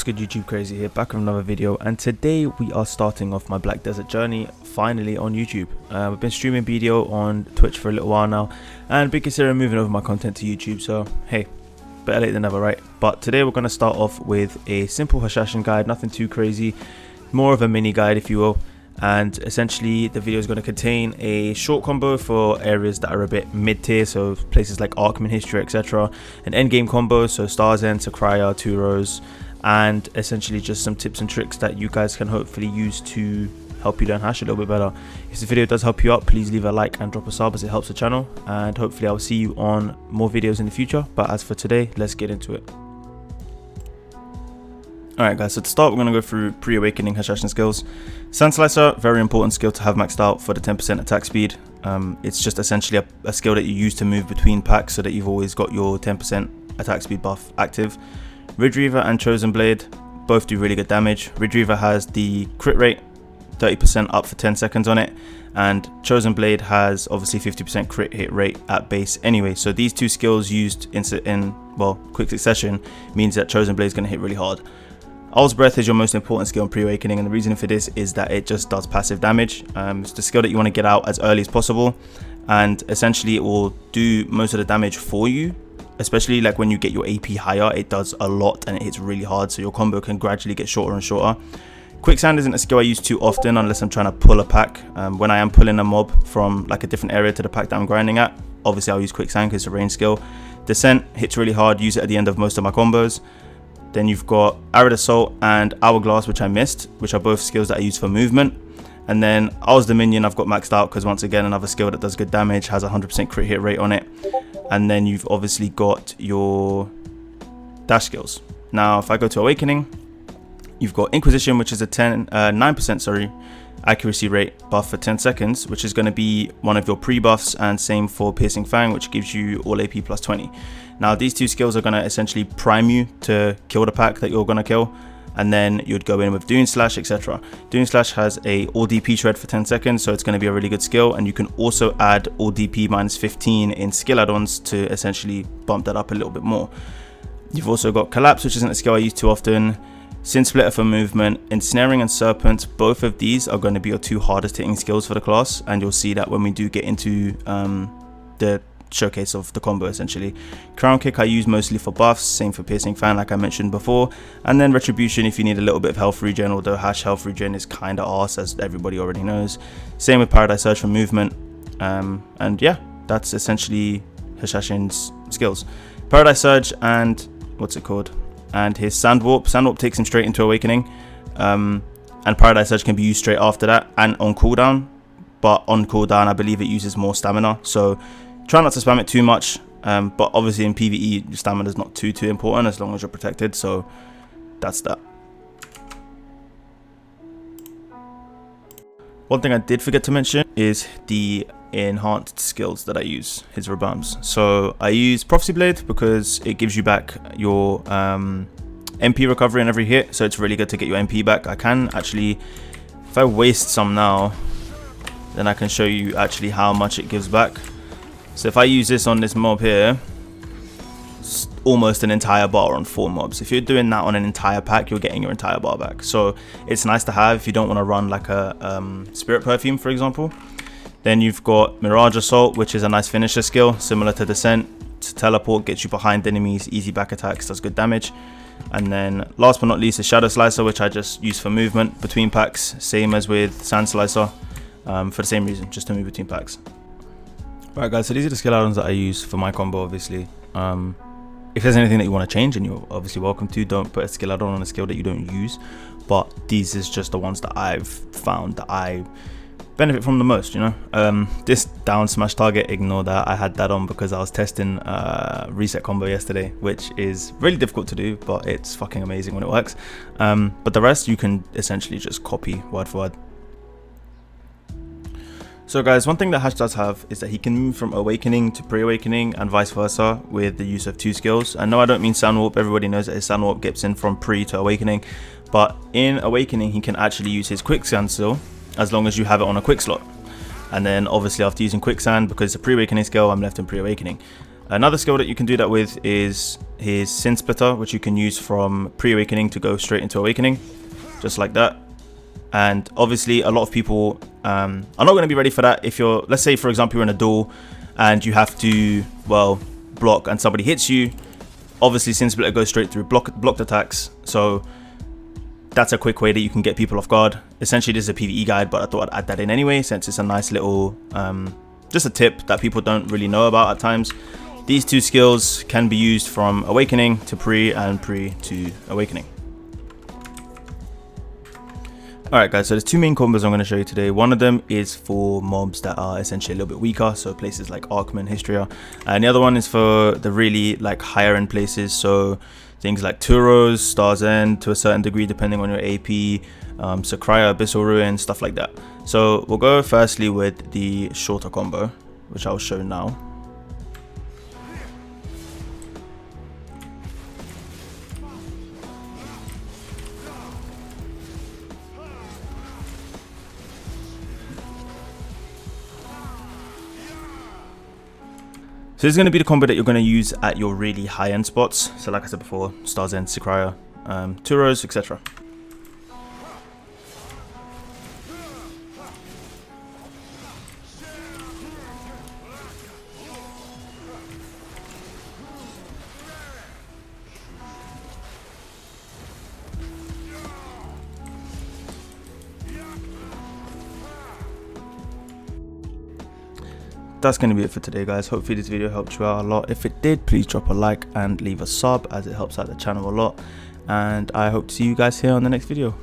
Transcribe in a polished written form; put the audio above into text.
What's good, YouTube? Crazy here, back with another video, and today we are starting off my Black Desert journey finally on YouTube. I've been streaming BDO on Twitch for a little while now and been considering moving over my content to YouTube, so hey, better late than never, right? But today we're going to start off with a simple Hashashin guide, nothing too crazy, more of a mini guide if you will. And essentially the video is going to contain a short combo for areas that are a bit mid-tier, so places like Arkman history, etc. An endgame combo, so Stars End, Sakraya, 2 rows, and essentially just some tips and tricks that you guys can hopefully use to help you learn Hash a little bit better. If the video does help you out, please leave a like and drop a sub as it helps the channel, and hopefully I'll see you on more videos in the future. But as for today, let's get into it. Alright guys, so to start we're going to go through pre-awakening Hashashin skills. Sand Slicer, very important skill to have maxed out for the 10% attack speed. It's just essentially a skill that you use to move between packs so that you've always got your 10% attack speed buff active. Ridge Reaver and Chosen Blade both do really good damage. Ridge Reaver has the crit rate 30% up for 10 seconds on it, and Chosen Blade has obviously 50% crit hit rate at base anyway. So these two skills used in quick succession means that Chosen Blade is going to hit really hard. Owl's Breath is your most important skill in pre-awakening, and the reason for this is that it just does passive damage. It's the skill that you want to get out as early as possible, and essentially it will do most of the damage for you. Especially like when you get your AP higher, it does a lot and it hits really hard, so your combo can gradually get shorter and shorter. Quicksand isn't a skill I use too often unless I'm trying to pull a pack. When I am pulling a mob from like a different area to the pack that I'm grinding at, obviously I'll use Quicksand because it's a range skill. Descent hits really hard, use it at the end of most of my combos. Then you've got Arid Assault and Hourglass, which I missed, which are both skills that I use for movement. And then Owl's Dominion I've got maxed out because once again another skill that does good damage, has 100% crit hit rate on it. And then you've obviously got your dash skills. Now if I go to Awakening, you've got Inquisition, which is a 9% accuracy rate buff for 10 seconds, which is going to be one of your pre-buffs, and same for Piercing Fang, which gives you all AP plus 20. Now these two skills are going to essentially prime you to kill the pack that you're going to kill, and then you'd go in with Dune Slash, etc. Dune Slash has a all DP shred for 10 seconds, so it's going to be a really good skill, and you can also add all DP minus 15 in skill add-ons to essentially bump that up a little bit more. You've also got Collapse, which isn't a skill I use too often, Sin Splitter for movement, Ensnaring and Serpent. Both of these are going to be your two hardest hitting skills for the class, and you'll see that when we do get into the showcase of the combo essentially. Crown Kick I use mostly for buffs, same for Piercing Fan like I mentioned before, and then Retribution if you need a little bit of health regen, although Hash health regen is kinda arse as everybody already knows. Same with Paradise Surge for movement, and yeah, that's essentially Hashashin's skills. Paradise Surge and what's it called, and his Sand Warp takes him straight into Awakening, and Paradise Surge can be used straight after that and on cooldown, but on cooldown I believe it uses more stamina, so try not to spam it too much, but obviously in PvE stamina is not too important as long as you're protected, so that's that. One thing I did forget to mention is the enhanced skills that I use, his Rabams. So I use Prophecy Blade because it gives you back your MP recovery in every hit, so it's really good to get your MP back. I can actually, if I waste some now, then I can show you actually how much it gives back. So if I use this on this mob here, it's almost an entire bar on 4 mobs. If you're doing that on an entire pack, you're getting your entire bar back. So it's nice to have if you don't want to run like a Spirit Perfume, for example. Then you've got Mirage Assault, which is a nice finisher skill, similar to Descent. To teleport, gets you behind enemies, easy back attacks, does good damage. And then last but not least, a Shadow Slicer, which I just use for movement between packs, same as with Sand Slicer, for the same reason, just to move between packs. Alright guys, so these are the skill add-ons that I use for my combo obviously. If there's anything that you want to change, and you're obviously welcome to, don't put a skill add-on on a skill that you don't use. But these is just the ones that I've found that I benefit from the most, you know. This down smash target, ignore that. I had that on because I was testing reset combo yesterday, which is really difficult to do, but it's fucking amazing when it works. But the rest you can essentially just copy word for word. So guys, one thing that Hash does have is that he can move from Awakening to Pre-Awakening and vice versa with the use of 2 skills. And no, I don't mean Sand Warp. Everybody knows that his Sand Warp gets in from Pre to Awakening. But in Awakening, he can actually use his Quicksand still, as long as you have it on a quick slot. And then obviously after using Quicksand, because it's a Pre-Awakening skill, I'm left in Pre-Awakening. Another skill that you can do that with is his Sin Splitter, which you can use from pre-awakening to go straight into awakening, just like that. And obviously a lot of people are not going to be ready for that. If you're, let's say for example, you're in a duel and you have to, well, block and somebody hits you, obviously Sin Splitter goes straight through blocked attacks. So that's a quick way that you can get people off guard. Essentially this is a PvE guide, but I thought I'd add that in anyway, since it's a nice little, just a tip that people don't really know about at times. These two skills can be used from awakening to pre and pre to awakening. Alright guys, so there's two main combos I'm going to show you today. One of them is for mobs that are essentially a little bit weaker, so places like Arkman, Histria, and the other one is for the really like higher end places, so things like Turos, Star's End to a certain degree depending on your AP, Sakraya, Abyssal Ruin, stuff like that. So we'll go firstly with the shorter combo, which I'll show now. So this is going to be the combo that you're going to use at your really high-end spots. So like I said before, Star's End, Sakraya, Turos, etc. That's going to be it for today guys. Hopefully this video helped you out a lot. If it did, please drop a like and leave a sub, as it helps out the channel a lot, and I hope to see you guys here on the next video.